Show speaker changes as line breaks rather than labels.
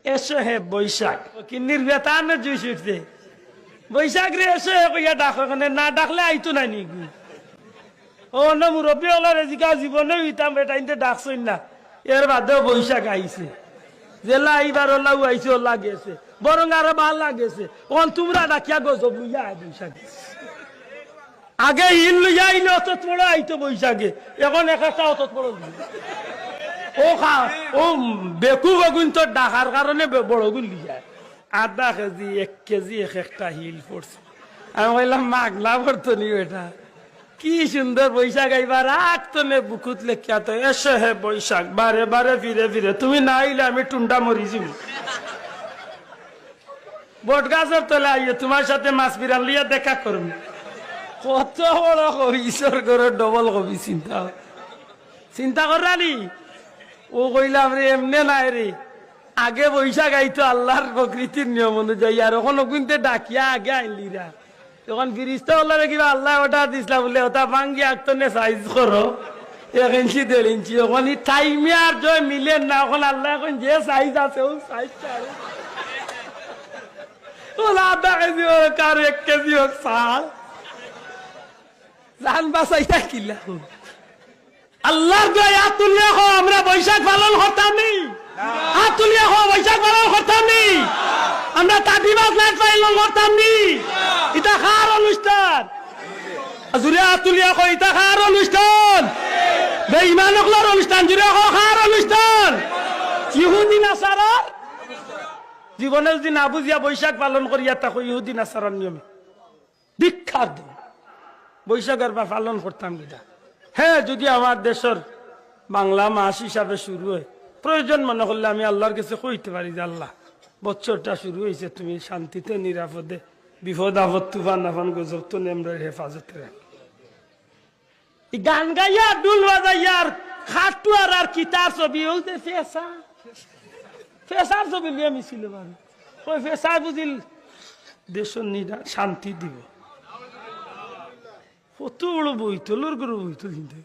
এসো হে বৈশাখ কিন্নির বেতান জুইস উঠছে বৈশাখ রে এসো হে কইয়া ডাকো না ডাকলে আইতো না নি ও না মুরব্বী হলার এদিকা জীবনে হইতাম এটা ইনতে ডাকছই না এর বাদেও বৈশাখ আইছে জেলা এইবার ওলাও আইছে ওলা গেছে বরং আরো ভাল লাগেছে ওন তোমরা ডাকিয়া গজব লইয়া আয় বৈশাখ আগে হিল লইয়া আইলে অত বড় আইতো বৈশাখে এখন এক একটা অত বড় ও খা ও বেকু বেগুন তো ডাকার কারণে বড় গুণ লিয়ায় আধা কেজি 1 কেজি একটা হিল পড়ছে আমি বললাম মাগলা পড়তনি এটা কি সুন্দর বৈশাখ এইবার আটতনে বুকুত লেখিয়া তো এসো হে বৈশাখ বারে বারে ফিরে ফিরে তুমি না আইলে আমি টুন্ডা মরি যাব বট গাছের তলে আইয়ে তোমার সাথে মাছ বিরান লিয়া দেখা করবো কত বড় কবি ঈশ্বর করে ডবল কবি চিন্তা করালি ও কইলাম রে এমনে নাই রে আগে বৈশাখ আইতো আল্লাহর প্রকৃতির নিয়ম অনুযায়ী আর ওখানে কিন্তু ডাকিয়া আগে আইলিরা তখন ফিরিস্তা বললে কিবা আল্লাহ অর্ডার দিছিলা বলে ওটা ভাঙ্গি আঁকতনে সাইজ করো 1 ইঞ্চি 1.5 ইঞ্চি ওখানে টাইমে আর জয় মিলেন না ওখানে আল্লাহ এখন যে সাইজ আছে ও সাইজটা ওলা আধা কেজি হোক আর 1 কেজি হোক সাল জান বাঁচাইটা কিলা আল্লাহর দয়া তুলিয়া হো আমরা বৈশাখ পালন করতাম নি হাত তুলিয়া হো বৈশাখ পালন করতাম নি আমরা তাবিবাজ লাইট পালন করতাম নি এটা কার অনুষ্ঠান জুড়ে হাত তুলিয়া হো এটা কার অনুষ্ঠান বেঈমান হকলার অনুষ্ঠান জুড়ে হো কার অনুষ্ঠান ইহুদি নাসারা জীবনে যদি না বুঝিয়া বৈশাখ পালন করিয়া তা ইহুদি নাসারার নিয়মে বিখ্যাত বৈশাখের পালন করতাম কিনা হ্যাঁ যদি আমার দেশের বাংলা মাস হিসাবে শুরু হয় প্রয়োজন মনে করলে আমি আল্লাহর কাছে কইতে পারি যে আল্লাহ বছরটা শুরু হয়েছে তুমি শান্তিতে নিরাপদে বিপদ আপদ তুফান আফান গজব তো নেমরের হেফাজতে রাখ গান গাইয়া ডুল বাজাইয়া আর খাটুয়ার আর কিতার ছবি হইতে ফেসার ছবি লিয়ে মিছিল পারি ওই ফেসার বুঝিল দেশের শান্তি দিব কত বড় বইতল ওর করে বইতল কিন্তু